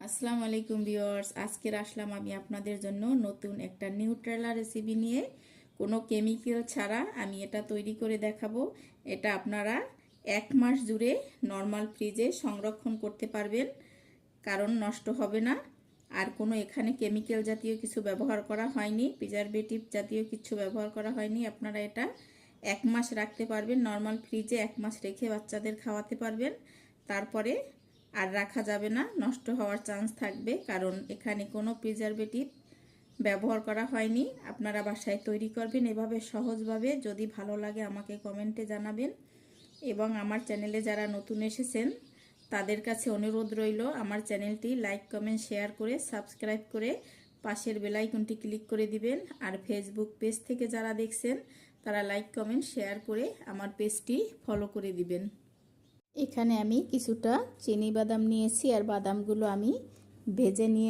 আসসালামু আলাইকুম ভিউয়ার্স, আজকের আসলাম আমি আপনাদের জন্য নতুন একটা নিউট্রেলা রেসিপি নিয়ে। কোনো কেমিক্যাল ছাড়া আমি এটা তৈরি করে দেখাবো। এটা আপনারা 1 মাস জুড়ে নর্মাল ফ্রিজে সংরক্ষণ করতে পারবেন, কারণ নষ্ট হবে না। আর কোনো এখানে কেমিক্যাল জাতীয় কিছু ব্যবহার করা হয়নি, প্রিজারভেটিভ জাতীয় কিছু ব্যবহার করা হয়নি। আপনারা এটা 1 মাস রাখতে পারবেন নর্মাল ফ্রিজে। 1 মাস রেখে বাচ্চাদের খাওয়াতে পারবেন। তারপরে আর রাখা যাবে না, নষ্ট হওয়ার চান্স থাকবে, কারণ এখানে কোনো প্রিজারভেটিভ ব্যবহার করা হয়নি। আপনারা বাসায় তৈরি করবেন এভাবে সহজভাবে। যদি ভালো লাগে আমাকে কমেন্টে জানাবেন, এবং আমার চ্যানেলে যারা নতুন এসেছেন তাদের কাছে অনুরোধ রইল আমার চ্যানেলটি লাইক কমেন্ট শেয়ার করে সাবস্ক্রাইব করে পাশের বেল আইকনটি ক্লিক করে দিবেন। আর ফেসবুক পেজ থেকে যারা দেখছেন তারা লাইক কমেন্ট শেয়ার করে আমার পেজটি ফলো করে দিবেন। এখানে আমি কিছুটা চিনি বাদাম নিয়েছি, আর বাদামগুলো আমি ভেজে নিয়ে